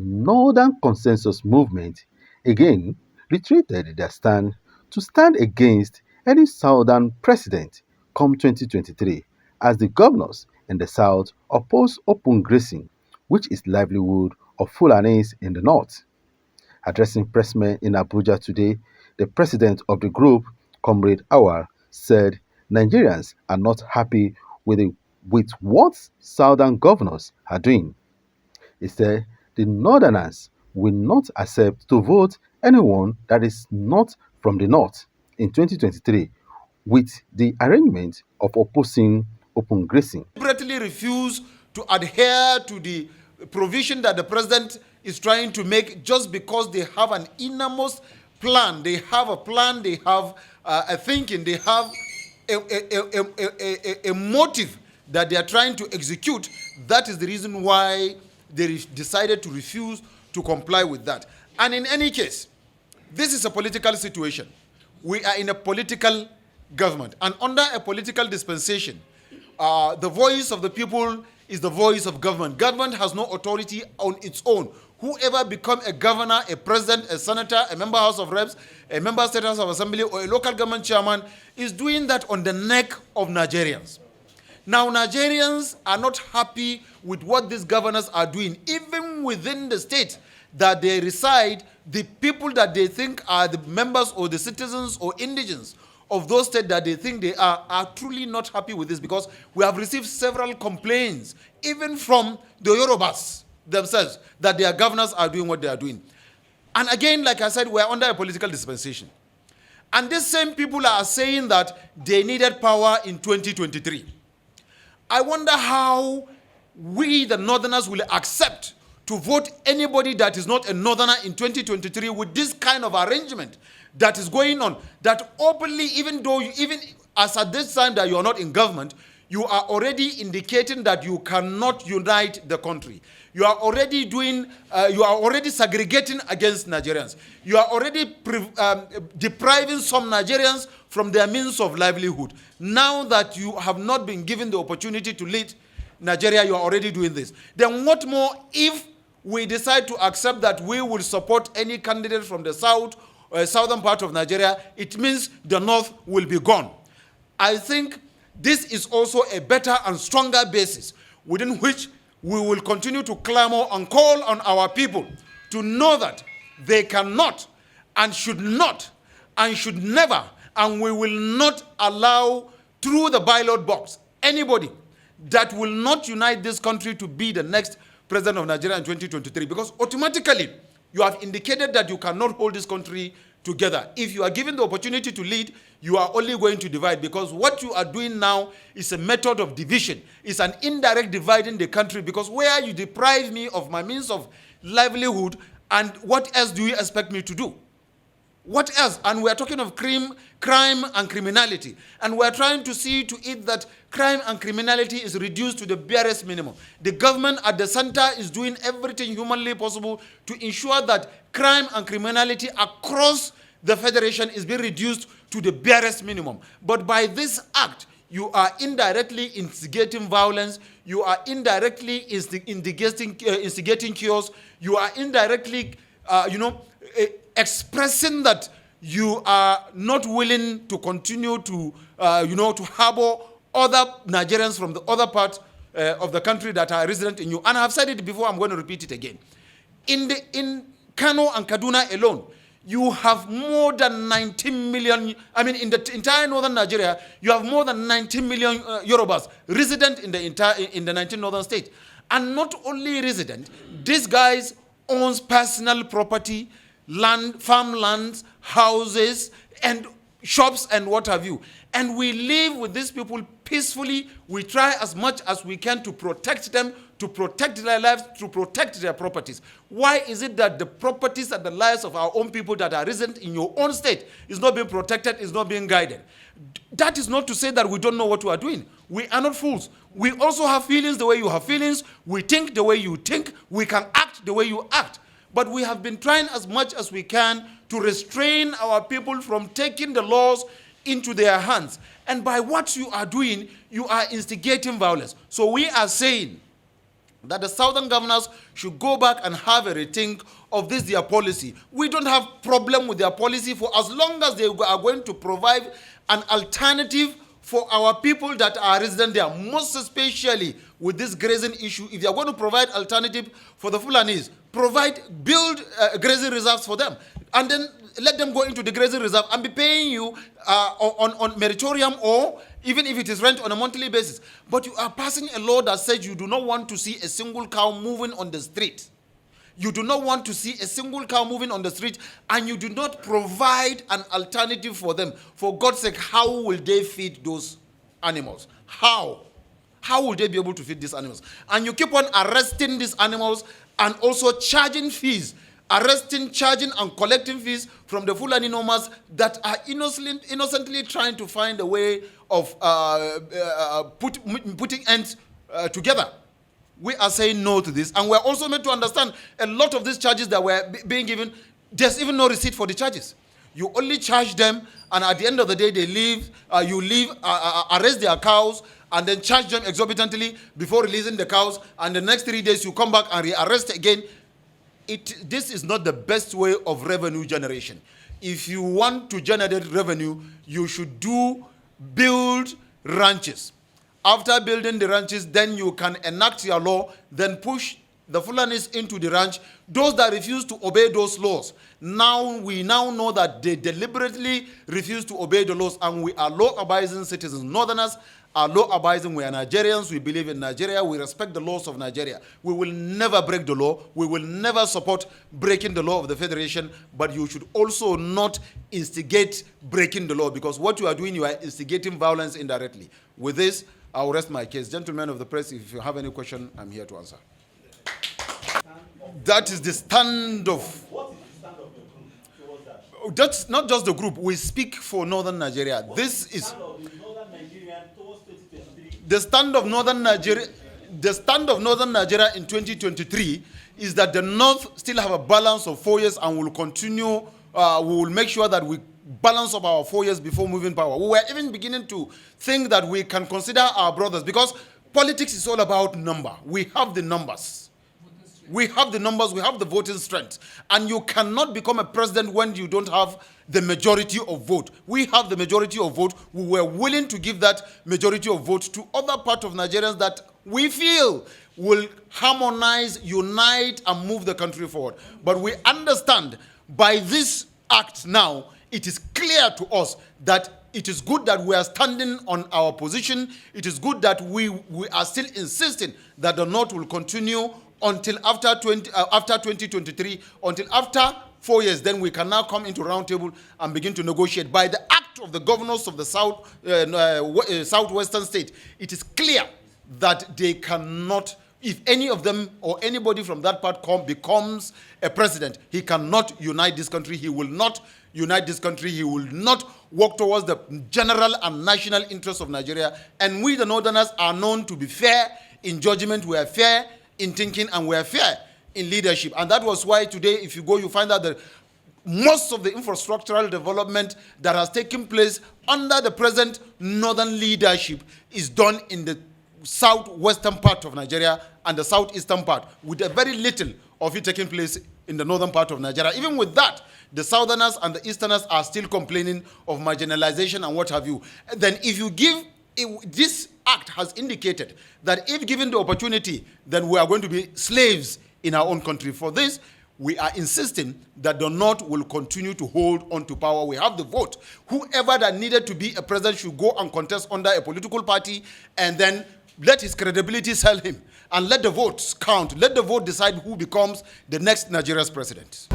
Northern Consensus Movement again reiterated their stand to stand against any Southern president come 2023 as the governors in the South oppose open grazing, which is livelihood of Fulanis in the North. Addressing pressmen in Abuja today, the president of the group, Comrade Awar, said Nigerians are not happy with what southern governors are doing. He said the northerners will not accept to vote anyone that is not from the north in 2023 with the arrangement of opposing open grazing. Deliberately refuse to adhere to the provision that the president is trying to make just because they have an innermost plan. They have a plan, they have a thinking, they have a motive that they are trying to execute. That is the reason why they decided to refuse to comply with that. And in any case, this is a political situation. We are in a political government. And under a political dispensation, the voice of the people is the voice of government. Government has no authority on its own. Whoever become a governor, a president, a senator, a member House of Reps, a member State House of Assembly, or a local government chairman is doing that on the neck of Nigerians. Now, Nigerians are not happy with what these governors are doing. Even within the state that they reside, the people that they think are the members or the citizens or indigents of those states that they think they are truly not happy with this, because we have received several complaints, even from the Yorubas themselves, that their governors are doing what they are doing. And again, like I said, we are under a political dispensation. And these same people are saying that they needed power in 2023. I wonder how we, the Northerners, will accept to vote anybody that is not a Northerner in 2023 with this kind of arrangement that is going on, that openly, even as at this time that you are not in government, you are already indicating that you cannot unite the country. You are already segregating against Nigerians. You are already depriving some Nigerians from their means of livelihood. Now that you have not been given the opportunity to lead Nigeria, you are already doing this. Then what more if we decide to accept that we will support any candidate from the southern part of Nigeria? It means the north will be gone. I think this is also a better and stronger basis within which we will continue to clamor and call on our people to know that they cannot and should not and should never, and we will not allow through the ballot box anybody that will not unite this country to be the next president of Nigeria in 2023, because automatically you have indicated that you cannot hold this country together. If you are given the opportunity to lead, you are only going to divide, because what you are doing now is a method of division. It's an indirect dividing the country, because where you deprive me of my means of livelihood, and what else do you expect me to do? What else? And we are talking of crime and criminality. And we are trying to see to it that crime and criminality is reduced to the barest minimum. The government at the center is doing everything humanly possible to ensure that crime and criminality across the federation is being reduced to the barest minimum. But by this act, you are indirectly instigating violence. You are indirectly instigating chaos. You are indirectly, expressing that you are not willing to continue to, to harbor other Nigerians from the other part of the country that are resident in you. And I've said it before, I'm going to repeat it again. In Kano and Kaduna alone, you have more than 19 million, in the entire northern Nigeria, you have more than 19 million Yorubas resident in the 19 northern states. And not only resident, these guys owns personal property, land, farmlands, houses, and shops, and what have you. And we live with these people peacefully. We try as much as we can to protect them, to protect their lives, to protect their properties. Why is it that the properties and the lives of our own people that are resident in your own state is not being protected, is not being guided? That is not to say that we don't know what we are doing. We are not fools. We also have feelings the way you have feelings. We think the way you think. We can act the way you act. But we have been trying as much as we can to restrain our people from taking the laws into their hands. And by what you are doing, you are instigating violence. So we are saying that the southern governors should go back and have a rethink of this their policy. We don't have problem with their policy for as long as they are going to provide an alternative for our people that are resident there, most especially with this grazing issue. If they are going to provide alternative for the Fulanis, build grazing reserves for them, and then let them go into the grazing reserve and be paying you on meritorium, or even if it is rent on a monthly basis. But you are passing a law that says you do not want to see a single cow moving on the street. You do not want to see a single cow moving on the street, and you do not provide an alternative for them. For God's sake, how will they feed those animals? How? How will they be able to feed these animals? And you keep on arresting these animals and also charging fees. Arresting, charging, and collecting fees from the Fulani nomads that are innocently trying to find a way of putting ends together. We are saying no to this, and we're also made to understand a lot of these charges that were being given, there's even no receipt for the charges. You only charge them, and at the end of the day, they leave. You leave, arrest their cows, and then charge them exorbitantly before releasing the cows, and the next 3 days you come back and re-arrest again. This is not the best way of revenue generation. If you want to generate revenue, you should build ranches. After building the ranches, then you can enact your law, then push the Fulanis into the ranch. Those that refuse to obey those laws, we now know that they deliberately refuse to obey the laws, and we are law-abiding citizens. Northerners are law-abiding. We are Nigerians. We believe in Nigeria. We respect the laws of Nigeria. We will never break the law. We will never support breaking the law of the Federation, but you should also not instigate breaking the law, because what you are doing, you are instigating violence indirectly. With this, I will rest my case. Gentlemen of the press, if you have any question, I'm here to answer. That is the stand of... What is the stand of your group towards that? That's not just the group. We speak for Northern Nigeria. This is... Stand of the Northern Nigeria towards 2023. The stand of Northern Nigeria... The stand of Northern Nigeria in 2023 is that the North still have a balance of 4 years, and will continue. We will make sure that we balance of our 4 years before moving power. We were even beginning to think that we can consider our brothers, because politics is all about number. We have the numbers. We have the numbers, we have the voting strength. And you cannot become a president when you don't have the majority of vote. We have the majority of vote. We were willing to give that majority of vote to other part of Nigerians that we feel will harmonize, unite, and move the country forward. But we understand by this act now, it is clear to us that it is good that we are standing on our position. It is good that we are still insisting that the North will continue until after 2023, until after 4 years. Then we can now come into round table and begin to negotiate. By the act of the governors of the southwestern state, it is clear that they cannot, if any of them or anybody from that part becomes a president, he cannot unite this country. He will not unite this country. He will not work towards the general and national interests of Nigeria. And we, the Northerners, are known to be fair in judgment. We are fair in thinking, and we are fair in leadership. And that was why today, if you go, you find out that most of the infrastructural development that has taken place under the present Northern leadership is done in the southwestern part of Nigeria and the southeastern part, with a very little of it taking place in the northern part of Nigeria. Even with that, the southerners and the easterners are still complaining of marginalization and what have you. Then if you give, this act has indicated that if given the opportunity, then we are going to be slaves in our own country. For this, we are insisting that the North will continue to hold on to power. We have the vote. Whoever that needed to be a president should go and contest under a political party, and then let his credibility sell him, and let the votes count. Let the vote decide who becomes the next Nigeria's president.